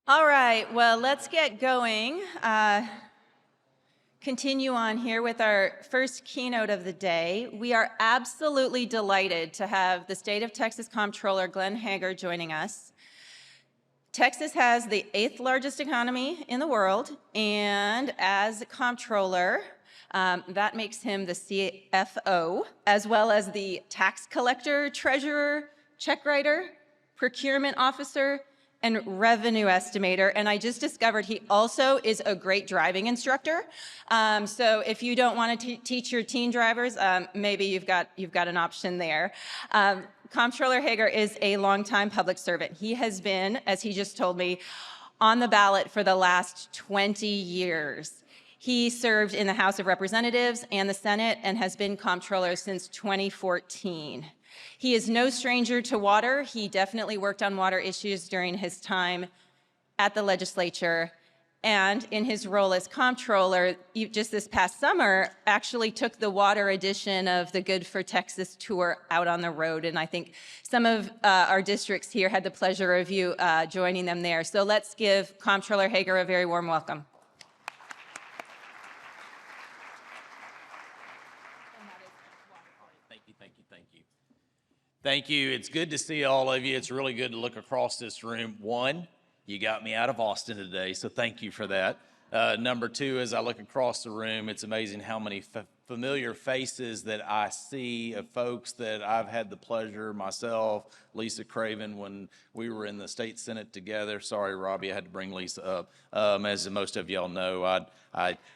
All right, well, let's get going. Continue on here with our first keynote of the day. We are absolutely delighted to have the State of Texas Comptroller, Glenn Hegar, joining us. Texas has the 8th largest economy in the world, and as Comptroller, that makes him the CFO, as well as the tax collector, treasurer, check writer, procurement officer, and revenue estimator. And I just discovered he also is a great driving instructor. So if you don't want to teach your teen drivers, maybe you've got an option there. Comptroller Hegar is a longtime public servant. He has been, as he just told me, on the ballot for the last 20 years. He served in the House of Representatives and the Senate and has been comptroller since 2014. He is no stranger to water. He definitely worked on water issues during his time at the legislature, and in his role as comptroller, just this past summer, actually took the water edition of the Good for Texas tour out on the road, and I think some of our districts here had the pleasure of you joining them there. So let's give Comptroller Hegar a very warm welcome. Thank you. It's good to see all of you. It's really good to look across this room. One, you got me out of Austin today, so thank you for that. Number two, as I look across the room, it's amazing how many familiar faces that I see of folks that I've had the pleasure, myself, Lisa Craven, when we were in the state senate together. Sorry, Robbie, I had to bring Lisa up. As most of y'all know,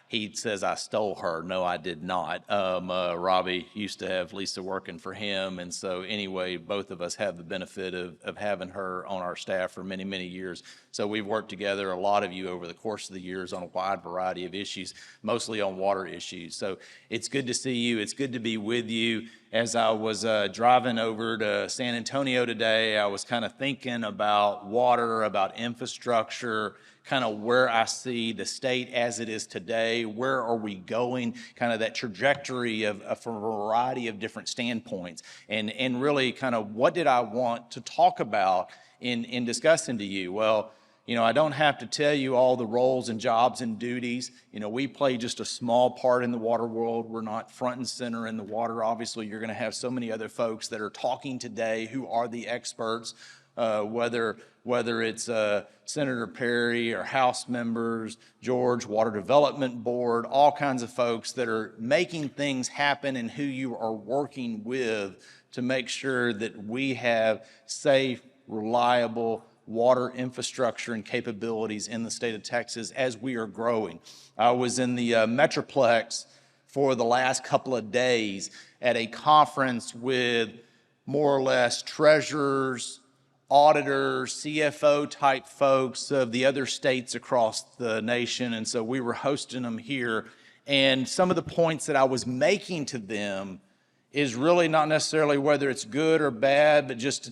he says I stole her. No, I did not. Robbie used to have Lisa working for him, and so anyway, both of us have the benefit of having her on our staff for many, many years. So we've worked together, a lot of you, over the course of the years on a wide variety of issues, mostly on water issues. So it's good to see you. It's good to be with you. As I was driving over to San Antonio today, I was kind of thinking about water, about infrastructure, kind of where I see the state as it is today, where are we going, kind of that trajectory of a variety of different standpoints, and really kind of what did I want to talk about in discussing to you. Well, you know, I don't have to tell you all the roles and jobs and duties. You know, we play just a small part in the water world. We're not front and center in the water. Obviously, you're going to have so many other folks that are talking today who are the experts, whether it's Senator Perry or House members, George, Water Development Board, all kinds of folks that are making things happen and who you are working with to make sure that we have safe, reliable water infrastructure and capabilities in the state of Texas as we are growing. I was in the Metroplex for the last couple of days at a conference with more or less treasurers, auditors, CFO type folks of the other states across the nation. And so we were hosting them here. And some of the points that I was making to them is really not necessarily whether it's good or bad, but just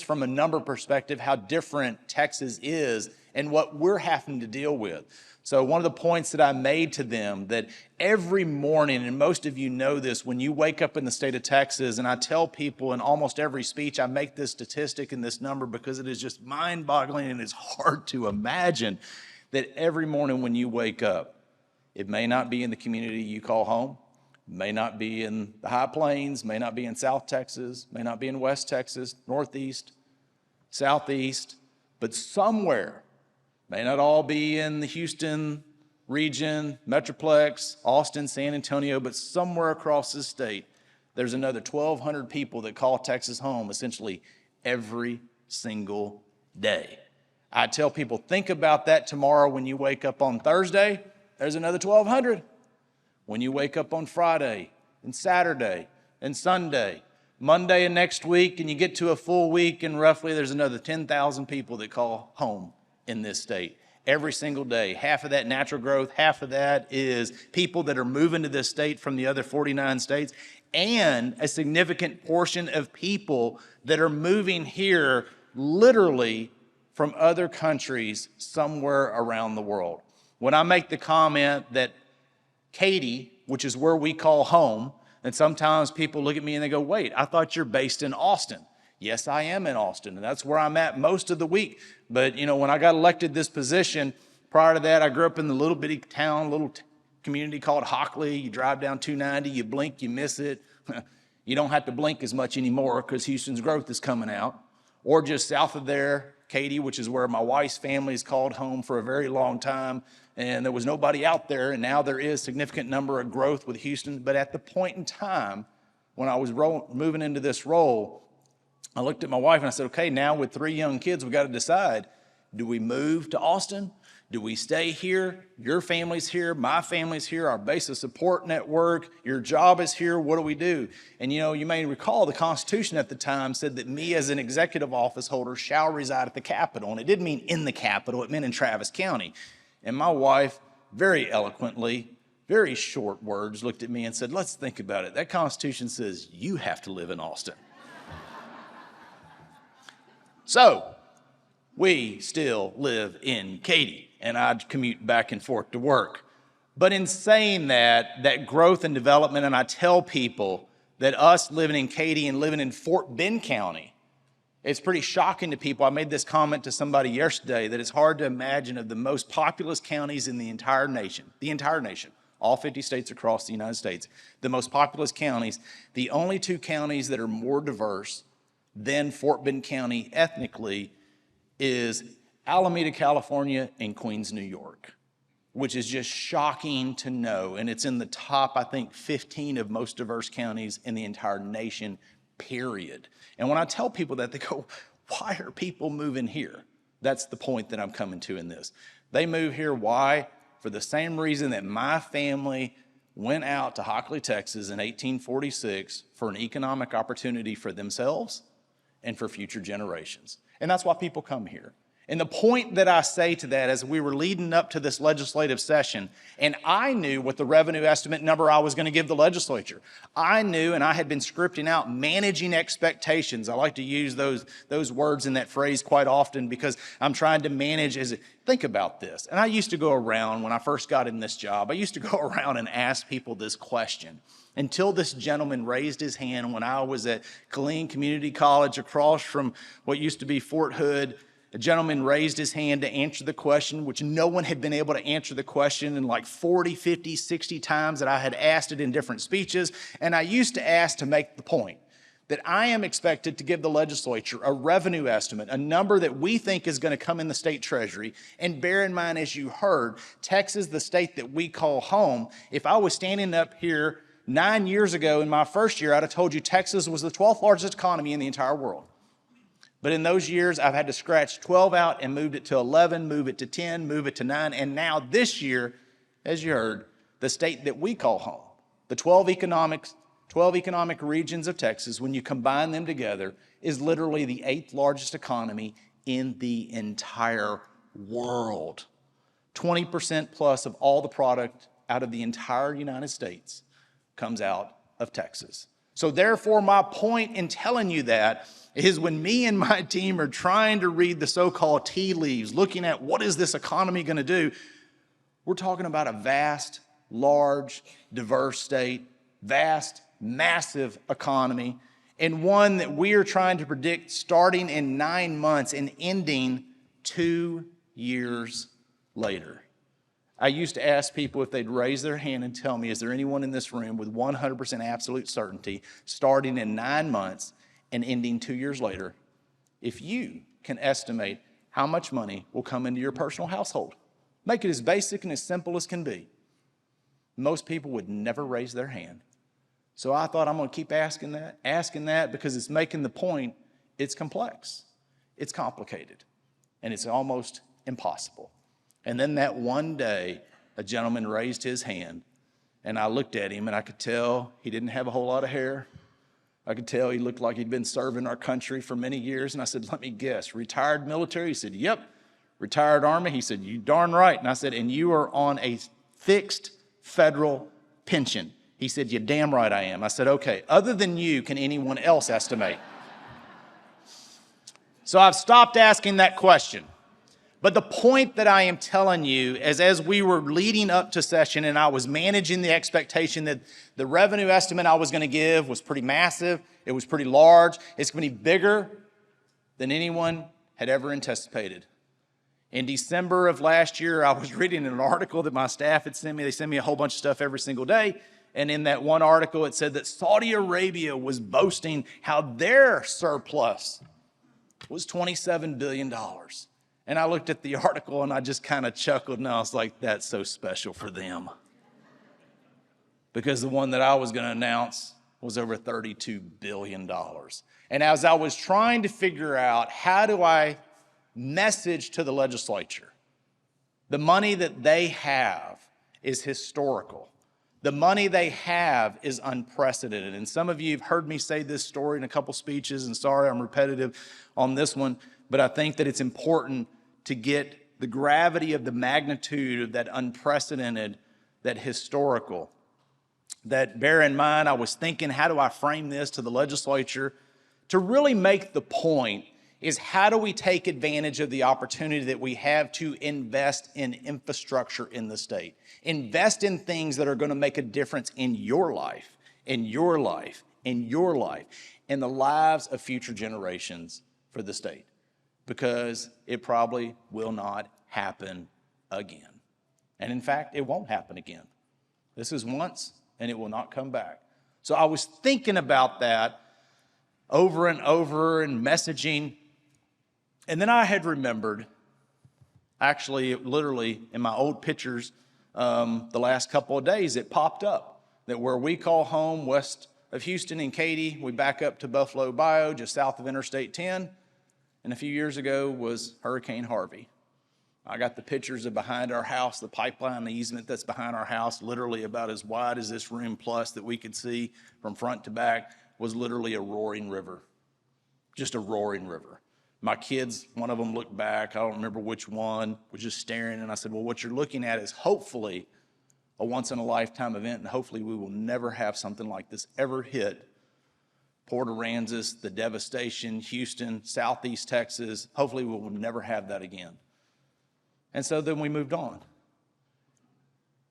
from a number perspective, how different Texas is and what we're having to deal with. So one of the points that I made to them, that every morning, and most of you know this, when you wake up in the state of Texas, and I tell people in almost every speech, I make this statistic and this number because it is just mind-boggling and it's hard to imagine that every morning when you wake up, it may not be in the community you call home, may not be in the High Plains, may not be in South Texas, may not be in West Texas, Northeast, Southeast, but somewhere, may not all be in the Houston region, Metroplex, Austin, San Antonio, but somewhere across this state, there's another 1,200 people that call Texas home essentially every single day. I tell people, think about that tomorrow when you wake up on Thursday, there's another 1,200. When you wake up on Friday and Saturday and Sunday, Monday and next week, and you get to a full week, and roughly there's another 10,000 people that call home in this state every single day. Half of that natural growth, half of that is people that are moving to this state from the other 49 states, and a significant portion of people that are moving here literally from other countries somewhere around the world. When I make the comment that Katy, which is where we call home, and sometimes people look at me and they go, wait, I thought you're based in Austin. Yes, I am in Austin, and that's where I'm at most of the week. But, when I got elected this position, prior to that, I grew up in the little bitty town, community called Hockley. You drive down 290, you blink, you miss it. You don't have to blink as much anymore because Houston's growth is coming out. Or just south of there, Katy, which is where my wife's family is called home for a very long time. And there was nobody out there, and now there is significant number of growth with Houston. But at the point in time when I was moving into this role, I looked at my wife and I said, okay, now with 3 young kids, we got to decide, do we move to Austin? Do we stay here? Your family's here, my family's here, our base of support network, your job is here, what do we do? And you may recall the Constitution at the time said that me as an executive office holder shall reside at the Capitol. And it didn't mean in the Capitol, it meant in Travis County. And my wife, very eloquently, very short words, looked at me and said, let's think about it. That Constitution says you have to live in Austin. So, we still live in Katy, and I commute back and forth to work. But in saying that growth and development, and I tell people that us living in Katy and living in Fort Bend County, it's pretty shocking to people. I made this comment to somebody yesterday that it's hard to imagine of the most populous counties in the entire nation, all 50 states across the United States, the most populous counties, the only 2 counties that are more diverse than Fort Bend County ethnically is Alameda, California, and Queens, New York, which is just shocking to know. And it's in the top, I think, 15 of most diverse counties in the entire nation, period. And when I tell people that, they go, why are people moving here? That's the point that I'm coming to in this. They move here, why? For the same reason that my family went out to Hockley, Texas in 1846 for an economic opportunity for themselves and for future generations. And that's why people come here. And the point that I say to that, as we were leading up to this legislative session, and I knew what the revenue estimate number I was going to give the legislature. I knew, and I had been scripting out managing expectations. I like to use those words in that phrase quite often because I'm trying to manage think about this. And I used to go around, when I first got in this job, I used to go around and ask people this question. Until this gentleman raised his hand when I was at Killeen Community College across from what used to be Fort Hood. A gentleman raised his hand to answer the question, which no one had been able to answer the question in like 40, 50, 60 times that I had asked it in different speeches. And I used to ask to make the point that I am expected to give the legislature a revenue estimate, a number that we think is going to come in the state treasury. And bear in mind, as you heard, Texas, the state that we call home, if I was standing up here 9 years ago in my first year, I'd have told you Texas was the 12th largest economy in the entire world. But in those years, I've had to scratch 12 out and moved it to 11, move it to 10, move it to 9. And now this year, as you heard, the state that we call home, the 12 economic regions of Texas, when you combine them together, is literally the 8th largest economy in the entire world. 20% plus of all the product out of the entire United States comes out of Texas. So therefore, my point in telling you that is when me and my team are trying to read the so-called tea leaves, looking at what is this economy going to do, we're talking about a vast, large, diverse state, vast, massive economy, and one that we are trying to predict starting in 9 months and ending 2 years later. I used to ask people if they'd raise their hand and tell me, is there anyone in this room with 100% absolute certainty starting in 9 months and ending 2 years later, if you can estimate how much money will come into your personal household? Make it as basic and as simple as can be. Most people would never raise their hand. So I thought I'm going to keep asking that because it's making the point it's complex, it's complicated, and it's almost impossible. And then that one day, a gentleman raised his hand, and I looked at him, and I could tell he didn't have a whole lot of hair. I could tell he looked like he'd been serving our country for many years. And I said, let me guess, retired military? He said, yep. Retired Army? He said, you darn right. And I said, and you are on a fixed federal pension? He said, you damn right I am. I said, okay, other than you, can anyone else estimate? So I've stopped asking that question. But the point that I am telling you is, as we were leading up to session and I was managing the expectation that the revenue estimate I was going to give was pretty massive, it was pretty large, it's going to be bigger than anyone had ever anticipated. In December of last year, I was reading an article that my staff had sent me. They send me a whole bunch of stuff every single day. And in that one article, it said that Saudi Arabia was boasting how their surplus was $27 billion. And I looked at the article and I just kind of chuckled and I was like, that's so special for them. Because the one that I was going to announce was over $32 billion. And as I was trying to figure out, how do I message to the legislature? The money that they have is historical. The money they have is unprecedented. And some of you have heard me say this story in a couple speeches, and sorry I'm repetitive on this one, but I think that it's important to get the gravity of the magnitude of that unprecedented, that historical. That bear in mind, I was thinking, how do I frame this to the legislature? To really make the point is, how do we take advantage of the opportunity that we have to invest in infrastructure in the state? Invest in things that are going to make a difference in your life, in your life, in your life, in the lives of future generations for the state. Because it probably will not happen again. And in fact, it won't happen again. This is once, and it will not come back. So I was thinking about that over and over and messaging. And then I had remembered, actually, literally in my old pictures, the last couple of days, it popped up that where we call home, west of Houston and Katy, we back up to Buffalo Bio, just south of Interstate 10. And a few years ago was Hurricane Harvey. I got the pictures of behind our house, the pipeline, the easement that's behind our house, literally about as wide as this room plus, that we could see from front to back, was literally a roaring river. Just a roaring river. My kids, one of them looked back, I don't remember which one, was just staring, and I said, well, what you're looking at is hopefully a once-in-a-lifetime event, and hopefully we will never have something like this ever hit Port Aransas, the devastation, Houston, Southeast Texas. Hopefully we will never have that again. And so then we moved on.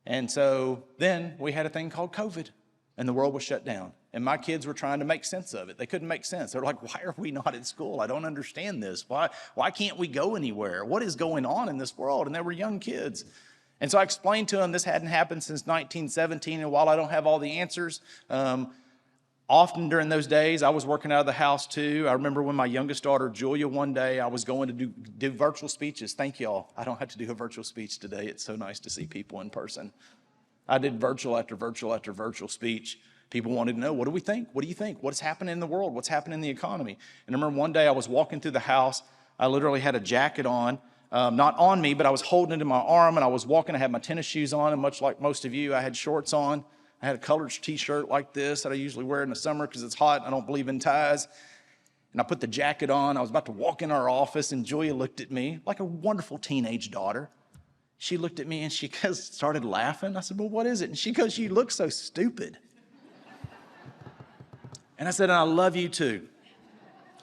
And so then we had a thing called COVID, and the world was shut down. And my kids were trying to make sense of it. They couldn't make sense. They're like, why are we not at school? I don't understand this. Why can't we go anywhere? What is going on in this world? And they were young kids. And so I explained to them this hadn't happened since 1917, and while I don't have all the answers, often during those days, I was working out of the house too. I remember when my youngest daughter, Julia, one day, I was going to do virtual speeches. Thank y'all. I don't have to do a virtual speech today. It's so nice to see people in person. I did virtual after virtual after virtual speech. People wanted to know, what do we think? What do you think? What's happening in the world? What's happening in the economy? And I remember one day I was walking through the house. I literally had a jacket on, not on me, but I was holding it in my arm, and I was walking. I had my tennis shoes on, and much like most of you, I had shorts on. I had a colored t-shirt like this that I usually wear in the summer because it's hot and I don't believe in ties. And I put the jacket on. I was about to walk in our office, and Julia looked at me like a wonderful teenage daughter. She looked at me and she started laughing. I said, well, what is it? And she goes, you look so stupid. And I said, and I love you too.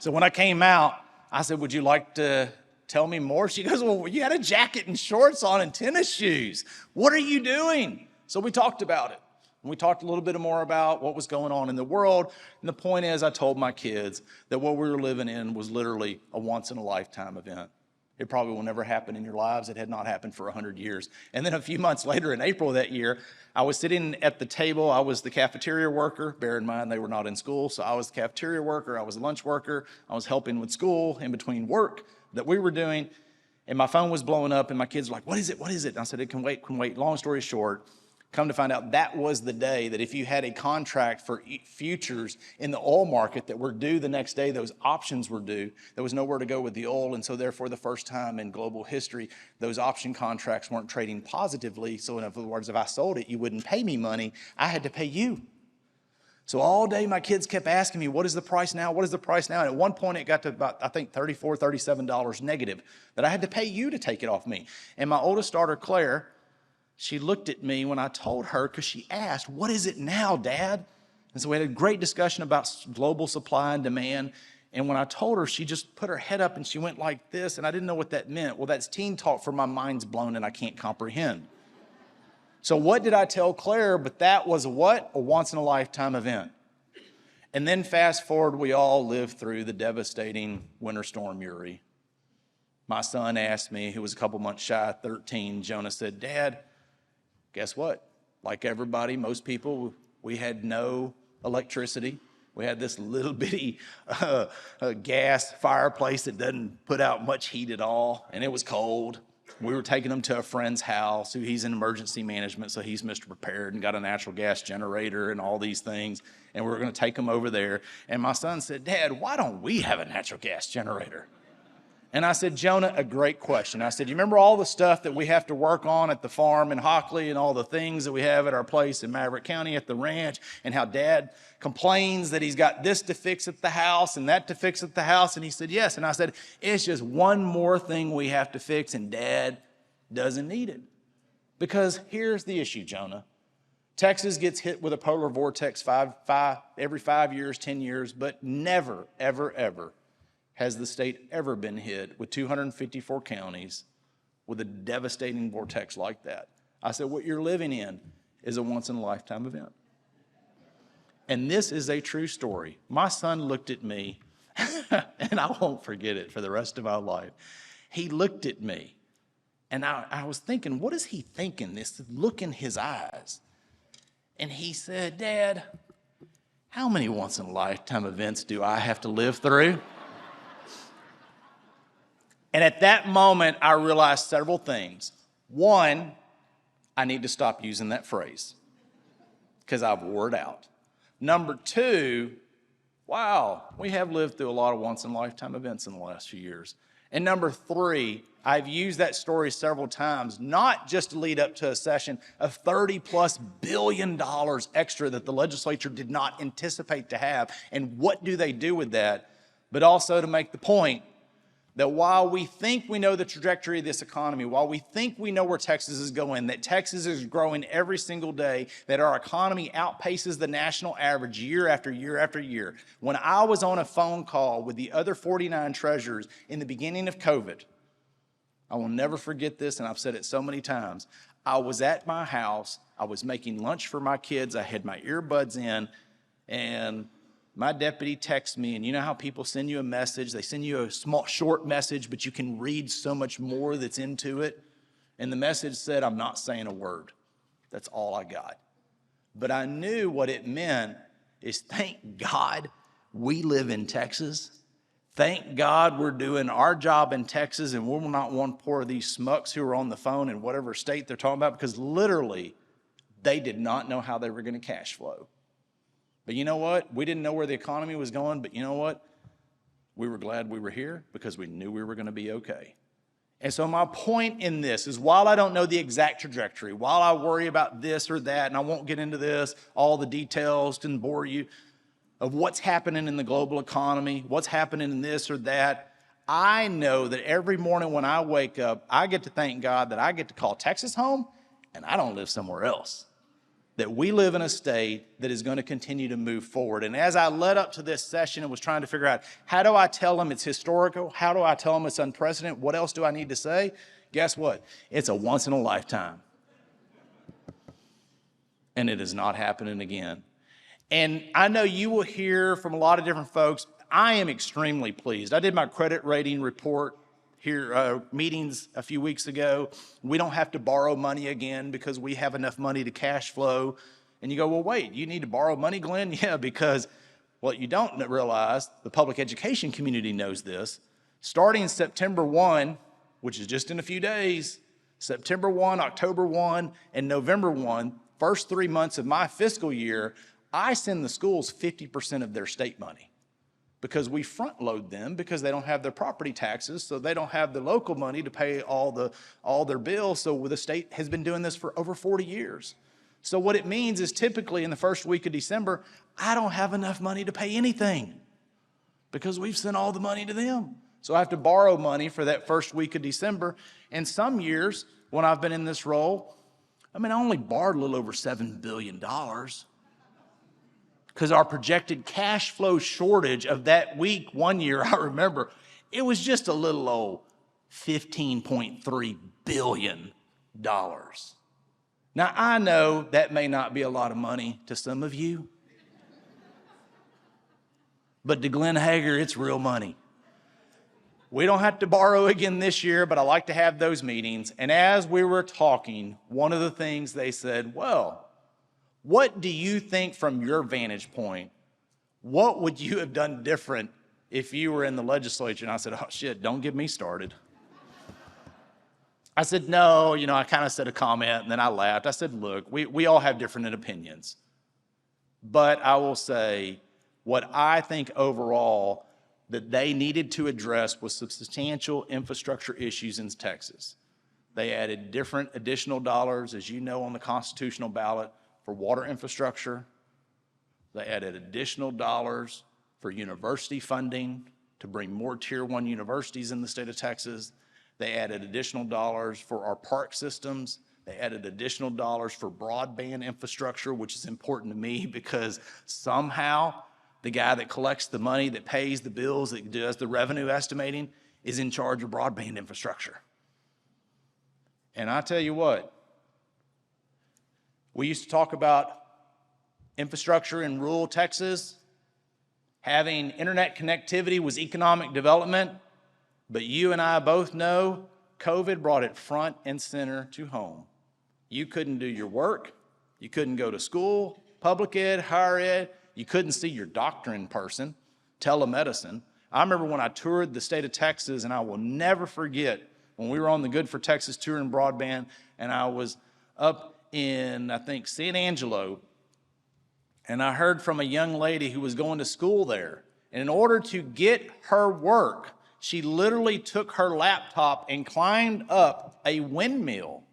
So when I came out, I said, would you like to tell me more? She goes, well, you had a jacket and shorts on and tennis shoes. What are you doing? So we talked about it. And we talked a little bit more about what was going on in the world. And the point is, I told my kids that what we were living in was literally a once-in-a-lifetime event. It probably will never happen in your lives. It had not happened for 100 years. And then a few months later, in April of that year, I was sitting at the table. I was the cafeteria worker. Bear in mind, they were not in school. So I was the cafeteria worker. I was a lunch worker. I was helping with school in between work that we were doing. And my phone was blowing up, and my kids were like, what is it? What is it? And I said, it can wait, can wait. Long story short, come to find out, that was the day that if you had a contract for futures in the oil market that were due the next day, those options were due. There was nowhere to go with the oil, and so therefore the first time in global history, those option contracts weren't trading positively. So in other words, if I sold it, you wouldn't pay me money. I had to pay you. So all day my kids kept asking me, what is the price now? What is the price now? And at one point it got to about, I think, $34, $37 negative that I had to pay you to take it off me. And my oldest daughter, Claire, she looked at me when I told her, because she asked, what is it now, Dad? And so we had a great discussion about global supply and demand. And when I told her, she just put her head up and she went like this, and I didn't know what that meant. Well, that's teen talk for my mind's blown and I can't comprehend. So what did I tell Claire? But that was what? A once-in-a-lifetime event. And then fast forward, we all lived through the devastating Winter Storm Uri. My son asked me, who was a couple months shy of 13, Jonah said, Dad, guess what? Like everybody, most people, we had no electricity. We had this little bitty gas fireplace that doesn't put out much heat at all, and it was cold. We were taking him to a friend's house who he's in emergency management, so he's Mr. Prepared and got a natural gas generator and all these things, and we were going to take him over there. And my son said, Dad, why don't we have a natural gas generator? And I said, Jonah, a great question. I said, you remember all the stuff that we have to work on at the farm in Hockley and all the things that we have at our place in Maverick County at the ranch, and how Dad complains that he's got this to fix at the house and that to fix at the house? And he said, yes. And I said, it's just one more thing we have to fix, and Dad doesn't need it. Because here's the issue, Jonah. Texas gets hit with a polar vortex every 5 years, 10 years, but never, ever, ever has the state ever been hit with 254 counties with a devastating vortex like that. I said, what you're living in is a once-in-a-lifetime event. And this is a true story. My son looked at me, and I won't forget it for the rest of my life. He looked at me, and I was thinking, what is he thinking? This look in his eyes. And he said, Dad, how many once-in-a-lifetime events do I have to live through? And at that moment, I realized several things. One, I need to stop using that phrase because I've wore it out. Number two, wow, we have lived through a lot of once-in-a-lifetime events in the last few years. And number three, I've used that story several times, not just to lead up to a session of $30+ billion extra that the legislature did not anticipate to have. And what do they do with that? But also to make the point that while we think we know the trajectory of this economy, while we think we know where Texas is going, that Texas is growing every single day, that our economy outpaces the national average year after year after year. When I was on a phone call with the other 49 treasurers in the beginning of COVID, I will never forget this, and I've said it so many times. I was at my house, I was making lunch for my kids, I had my earbuds in, and my deputy texts me, and you know how people send you a message? They send you a small, short message, but you can read so much more that's into it. And the message said, I'm not saying a word. That's all I got. But I knew what it meant is thank God we live in Texas. Thank God we're doing our job in Texas, and we're not one poor of these smucks who are on the phone in whatever state they're talking about, because literally they did not know how they were going to cash flow. But you know what? We didn't know where the economy was going, but you know what? We were glad we were here because we knew we were going to be okay. And so my point in this is, while I don't know the exact trajectory, while I worry about this or that, and I won't get into this, all the details to bore you, of what's happening in the global economy, what's happening in this or that, I know that every morning when I wake up, I get to thank God that I get to call Texas home, and I don't live somewhere else. That we live in a state that is going to continue to move forward. And as I led up to this session and was trying to figure out, how do I tell them it's historical? How do I tell them it's unprecedented? What else do I need to say? Guess what? It's a once in a lifetime. And it is not happening again. And I know you will hear from a lot of different folks. I am extremely pleased. I did my credit rating report here meetings a few weeks ago. We don't have to borrow money again because we have enough money to cash flow. And you go, well, wait, you need to borrow money, Glenn? Yeah, because what you don't realize, the public education community knows this, starting September 1, which is just in a few days, September 1, October 1, and November 1, first 3 months of my fiscal year, I send the schools 50% of their state money, because we front load them because they don't have their property taxes, so they don't have the local money to pay all their bills. So the state has been doing this for over 40 years. So what it means is typically in the first week of December, I don't have enough money to pay anything because we've sent all the money to them. So I have to borrow money for that first week of December. And some years when I've been in this role, I only borrowed a little over $7 billion. because our projected cash flow shortage of that week, one year, I remember, it was just a little old $15.3 billion. Now, I know that may not be a lot of money to some of you, but to Glenn Hegar, it's real money. We don't have to borrow again this year, but I like to have those meetings. And as we were talking, one of the things they said, well, what do you think from your vantage point? What would you have done different if you were in the legislature? And I said, oh shit, don't get me started. I said, no, I kind of said a comment and then I laughed. I said, look, we all have different opinions. But I will say what I think overall that they needed to address was substantial infrastructure issues in Texas. They added different additional dollars, as you know, on the constitutional ballot for water infrastructure. They added additional dollars for university funding to bring more Tier 1 universities in the state of Texas. They added additional dollars for our park systems. They added additional dollars for broadband infrastructure, which is important to me because somehow the guy that collects the money, that pays the bills, that does the revenue estimating, is in charge of broadband infrastructure. And I tell you what, we used to talk about infrastructure in rural Texas. Having internet connectivity was economic development, but you and I both know COVID brought it front and center to home. You couldn't do your work, you couldn't go to school, public ed, higher ed, you couldn't see your doctor in person, telemedicine. I remember when I toured the state of Texas, and I will never forget when we were on the Good for Texas tour in broadband, and I was up in, I think, San Angelo, and I heard from a young lady who was going to school there. And in order to get her work, she literally took her laptop and climbed up a windmill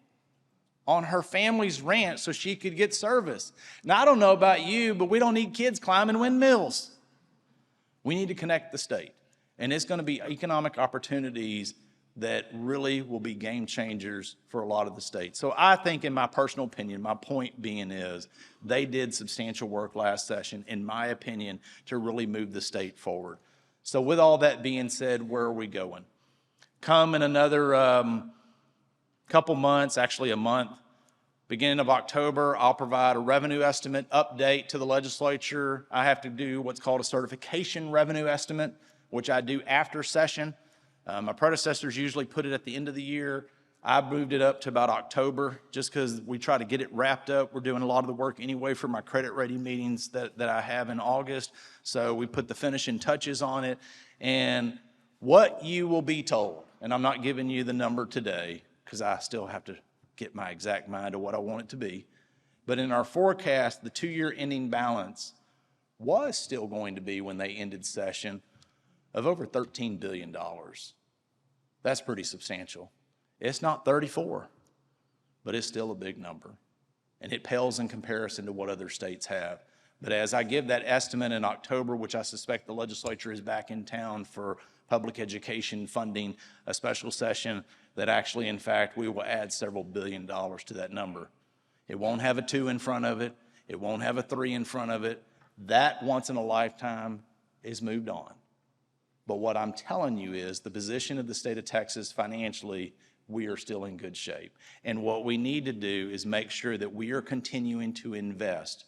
on her family's ranch so she could get service. Now, I don't know about you, but we don't need kids climbing windmills. We need to connect the state. And it's going to be economic opportunities that really will be game changers for a lot of the states. So I think, in my personal opinion, my point being is they did substantial work last session, in my opinion, to really move the state forward. So with all that being said, where are we going? Come in another couple months, actually a month, beginning of October, I'll provide a revenue estimate update to the legislature. I have to do what's called a certification revenue estimate, which I do after session. My predecessors usually put it at the end of the year. I moved it up to about October just because we try to get it wrapped up. We're doing a lot of the work anyway for my credit rating meetings that I have in August. So we put the finishing touches on it. And what you will be told, and I'm not giving you the number today because I still have to get my exact mind to what I want it to be. But in our forecast, the 2-year ending balance was still going to be, when they ended session, of over $13 billion. That's pretty substantial. It's not 34, but it's still a big number. And it pales in comparison to what other states have. But as I give that estimate in October, which I suspect the legislature is back in town for public education funding, a special session that actually, in fact, we will add several $billion to that number. It won't have a 2 in front of it. It won't have a 3 in front of it. That once in a lifetime is moved on. But what I'm telling you is the position of the state of Texas financially, we are still in good shape. And what we need to do is make sure that we are continuing to invest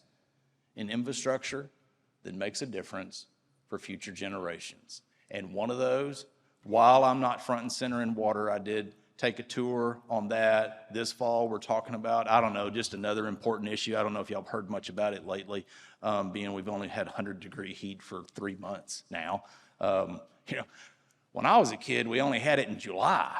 in infrastructure that makes a difference for future generations. And one of those, while I'm not front and center in water, I did take a tour on that. This fall, we're talking about, I don't know, just another important issue. I don't know if y'all have heard much about it lately, being we've only had 100-degree heat for 3 months now. When I was a kid, we only had it in July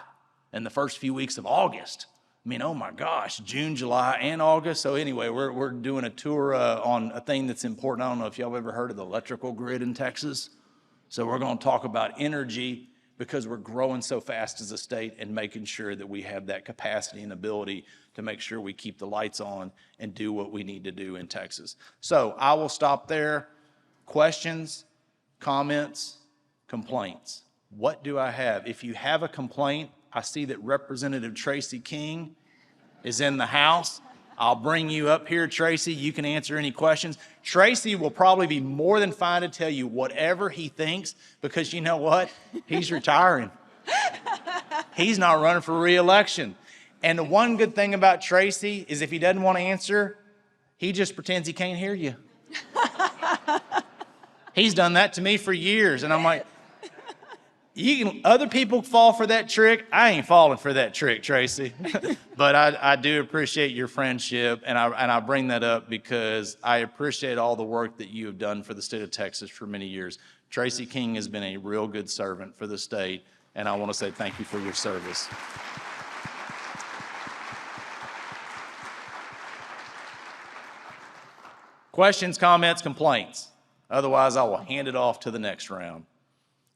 and the first few weeks of August. I mean, oh my gosh, June, July, and August. So anyway, we're doing a tour on a thing that's important. I don't know if y'all have ever heard of the electrical grid in Texas. So we're going to talk about energy because we're growing so fast as a state and making sure that we have that capacity and ability to make sure we keep the lights on and do what we need to do in Texas. So I will stop there. Questions, comments, complaints. What do I have? If you have a complaint, I see that Representative Tracy King is in the house. I'll bring you up here, Tracy. You can answer any questions. Tracy will probably be more than fine to tell you whatever he thinks, because you know what? He's retiring. He's not running for re-election. And the one good thing about Tracy is if he doesn't want to answer, he just pretends he can't hear you. He's done that to me for years. And I'm like, other people fall for that trick. I ain't falling for that trick, Tracy. But I do appreciate your friendship, and I bring that up because I appreciate all the work that you have done for the state of Texas for many years. Tracy King has been a real good servant for the state, and I want to say thank you for your service. Questions, comments, complaints? Otherwise, I will hand it off to the next round.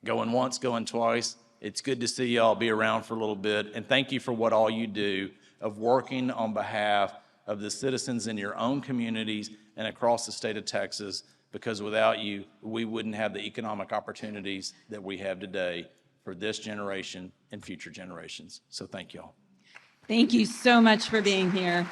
Going once, going twice. It's good to see y'all be around for a little bit. And thank you for what all you do of working on behalf of the citizens in your own communities and across the state of Texas, because without you, we wouldn't have the economic opportunities that we have today for this generation and future generations. So thank y'all. Thank you so much for being here.